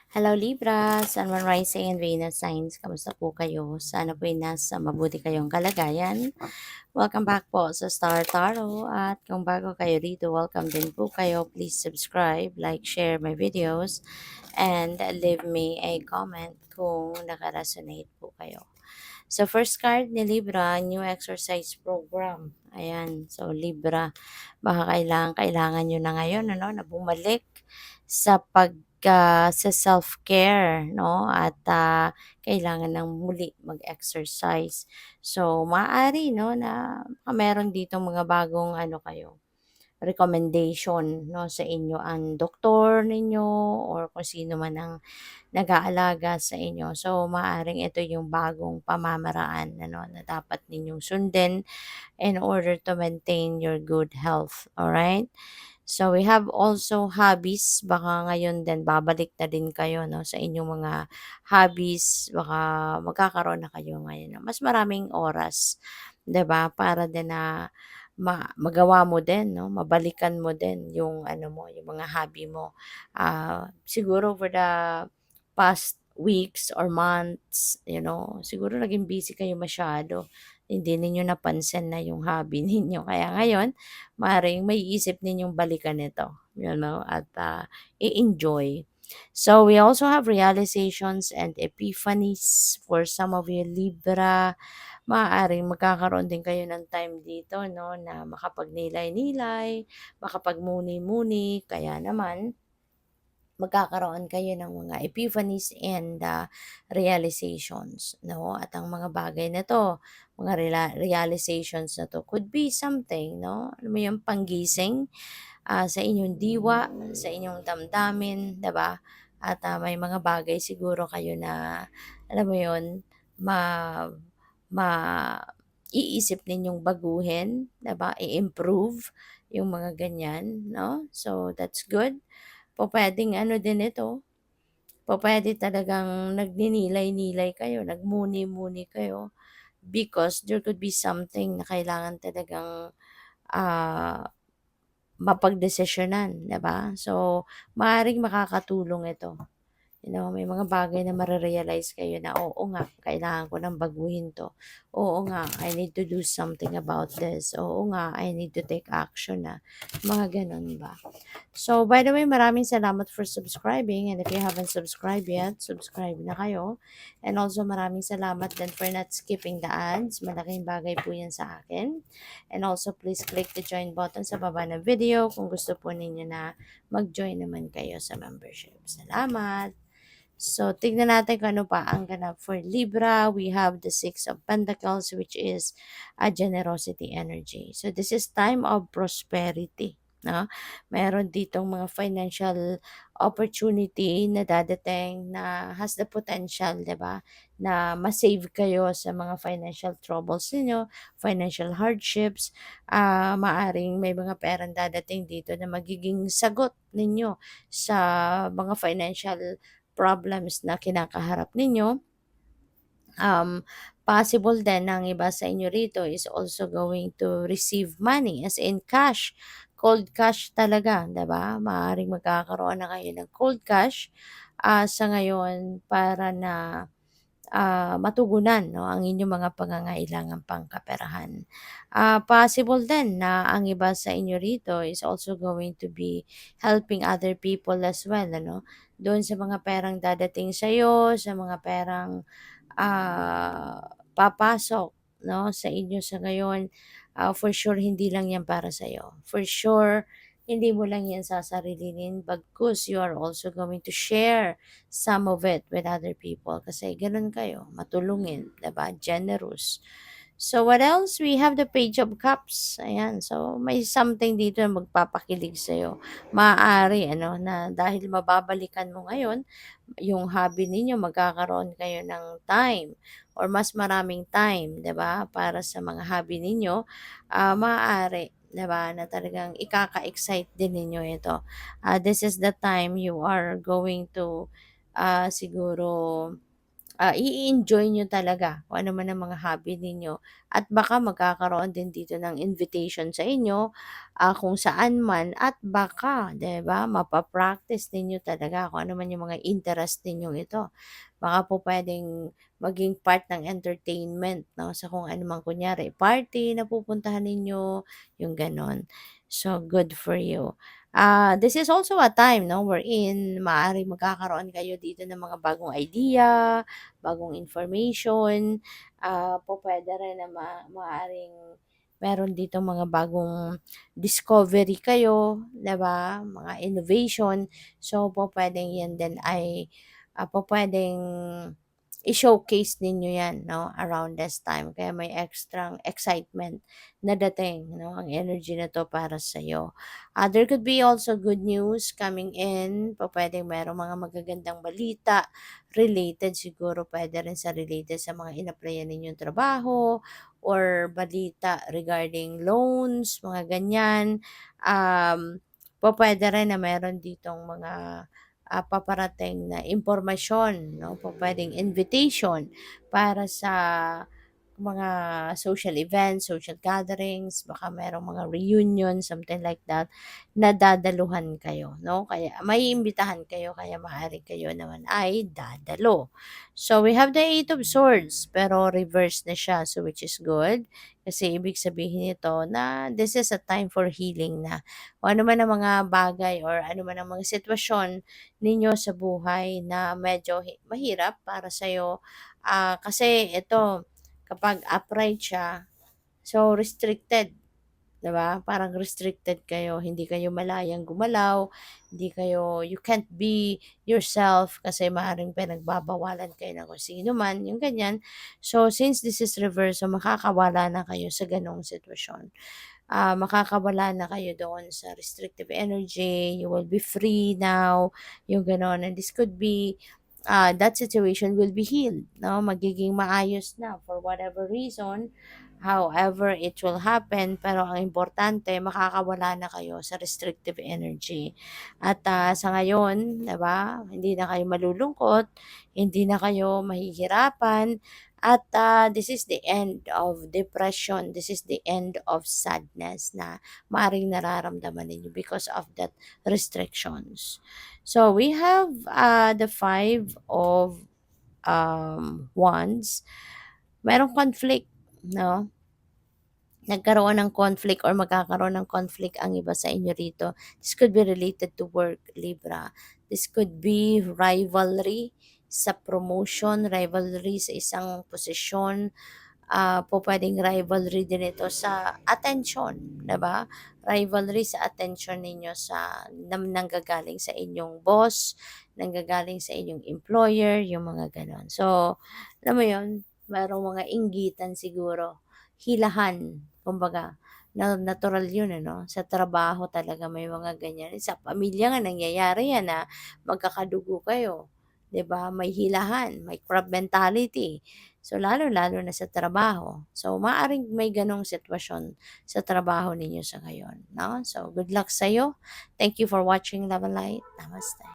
Hello Libra, Sun, Moon, Rising, and Venus signs. Kamusta po kayo? Sana po nasa mabuti kayong kalagayan. Welcome back po sa Star Tarot. At kung bago kayo dito, welcome din po kayo. Please subscribe, like, share my videos, and leave me a comment kung nakaresonate po kayo. So first card ni Libra, new exercise program. Ayan, so Libra, baka kailangan nyo na ngayon na bumalik sa sa self-care, no? At kailangan ng muli mag-exercise. So maaari, no, na meron dito mga bagong recommendation, no, sa inyo ang doktor ninyo or kung sino man ang nag-aalaga sa inyo. So, maaring ito yung bagong pamamaraan na dapat ninyong sundin in order to maintain your good health. Alright? So, we have also hobbies. Baka ngayon din, babalik na din kayo sa inyong mga hobbies. Baka magkakaroon na kayo ngayon ng mas maraming oras. 'Di ba? Para din na magawa mo din, no? Mabalikan mo din yung yung mga hobby mo. Siguro for the past weeks or months, siguro naging busy kayo masyado. Hindi ninyo napansin na yung hobby ninyo. Kaya ngayon, maaaring maiisip ninyong balikan ito, at i-enjoy. So, we also have realizations and epiphanies for some of you Libra. Maaaring magkakaroon din kayo ng time dito, no, na makapagnilay-nilay, makapagmuni-muni, kaya naman magkakaroon kayo ng mga epiphanies and realizations, no? At ang mga bagay na to, mga realizations na to could be something, no? Alam mo yung panggising sa inyong diwa, sa inyong damdamin, 'di ba? At may mga bagay siguro kayo na alam mo 'yun, ma ma iisip ninyong baguhin, 'di ba? I-improve yung mga ganyan, no? So that's good. Pupuwedeng din ito, pupuwede talagang nagninilay-nilay kayo, nagmuni-muni kayo because there could be something na kailangan talagang ah mapagdesisyonan, 'di ba? So, maaaring makakatulong ito. May mga bagay na mare-realize kayo na, oo nga, kailangan ko ng baguhin 'to. Oo nga, I need to do something about this. Oo nga, I need to take action na. Mga gano'n ba? So, by the way, maraming salamat for subscribing. And if you haven't subscribed yet, subscribe na kayo. And also, maraming salamat din for not skipping the ads. Malaking bagay po yan sa akin. And also, please click the join button sa baba ng video kung gusto po ninyo na mag-join naman kayo sa membership. Salamat! So, tignan natin kung ano pa ang ganap for Libra. We have the Six of Pentacles, which is a generosity energy. So, this is time of prosperity. No? Meron ditong mga financial opportunity na dadating na has the potential, di ba? Na ma-save kayo sa mga financial troubles ninyo, financial hardships. Maaring may mga perang dadating dito na magiging sagot ninyo sa mga financial problems na kinakaharap ninyo. Possible din ng iba sa inyo rito is also going to receive money as in cash. Cold cash talaga, 'di ba? Maaaring magkakaroon na kayo ng cold cash sa ngayon para na matugunan, no, ang inyong mga pangangailangang pangkaperahan. Possible din na ang iba sa inyo rito is also going to be helping other people as well, doon sa mga perang dadating sa'yo, sa mga perang papasok, no, sa inyo sa ngayon. For sure, hindi lang yan para sa'yo. For sure, hindi mo lang yan sasarilinin, bagkus you are also going to share some of it with other people. Kasi ganun kayo, matulungin, diba? Generous. So, what else? We have the Page of Cups. Ayan. So, may something dito na magpapakilig sa'yo. Maaari, na dahil mababalikan mo ngayon, yung hobby ninyo, magkakaroon kayo ng time or mas maraming time, 'di ba? Para sa mga hobby ninyo, maaari 'di ba, na talagang ikaka-excite din ninyo ito. This is the time you are going to siguro i-enjoy niyo talaga kung ano man ang mga hobby ninyo at baka magkakaroon din dito ng invitation sa inyo, kung saan man at baka 'di ba, mapa-practice ninyo talaga kung ano man yung mga interest ninyong ito. Baka po puwedeng maging part ng entertainment 'no, sa kung ano man kunyari party na pupuntahan ninyo, yung gano'n. So, good for you. This is also a time 'no, wherein maaaring magkakaroon kayo dito ng mga bagong idea, bagong information, pupuwede rin na maaaring meron ditong mga bagong discovery kayo, 'di ba, mga innovation. So, pupuwedeng 'yan din ay, pupuwedeng i-showcase ninyo 'yan 'no, around this time kaya may extrang excitement na dating 'no, ang energy na 'to para sa'yo. There could be also good news coming in, pupuwedeng merong mga magagandang balita related siguro puwede rin sa related sa mga in-applyan ninyong trabaho or balita regarding loans, mga ganyan. Pupuwede rin na meron ditong mga paparating na impormasyon 'no, pupuwedeng invitation para sa mga social events, social gatherings, baka merong mga reunion, something like that, na dadaluhan kayo 'no, kaya maiimbitahan kayo kaya maaari kayo naman ay dadalo. So, we have the Eight of Swords, pero reverse na siya, so which is good, kasi ibig sabihin nito na this is a time for healing na. Kung ano man ang mga bagay or ano man ang mga sitwasyon ninyo sa buhay na medyo mahirap para sa'yo. Kasi ito, kapag upright siya, so restricted, 'di ba? Parang restricted kayo, hindi kayo malayang gumalaw, hindi kayo you can't be yourself kasi maaaring pinagbabawalan kayo ng kung sino man, yung ganyan. So, since this is reverse, so makakawala na kayo sa gano'ng sitwasyon. Makakawala na kayo doon sa restrictive energy, you will be free now, yung gano'n. And this could be, that situation will be healed, no? Magiging maayos na for whatever reason, however it will happen, pero ang importante, makakawala na kayo sa restrictive energy. At sa ngayon, 'di ba, hindi na kayo malulungkot, hindi na kayo mahihirapan, at this is the end of depression, this is the end of sadness na maaring nararamdaman ninyo because of that restrictions. So we have the Five of Wands. Merong conflict, no? Nagkaroon ng conflict or magkakaroon ng conflict ang iba sa inyo rito. This could be related to work, Libra. This could be rivalry sa promotion, rivalry sa isang posisyon, pupuwedeng rivalry din ito sa attention, 'di ba? Rivalry sa attention ninyo sa nanggagaling sa inyong boss, nanggagaling sa inyong employer, yung mga gano'n. So, alam mo 'yun, merong mga inggitan siguro, hilahan kumbaga, na natural 'yun ano, sa trabaho talaga may mga ganyan. Sa pamilya nga nangyayari 'yan na magkakadugo kayo, 'di ba? May hilahan, may crab mentality. So, lalo-lalo na sa trabaho. So, maaaring may gano'ng sitwasyon sa trabaho ninyo sa ngayon, 'no? So, good luck sa'yo. Thank you for watching Love and Light. Namaste.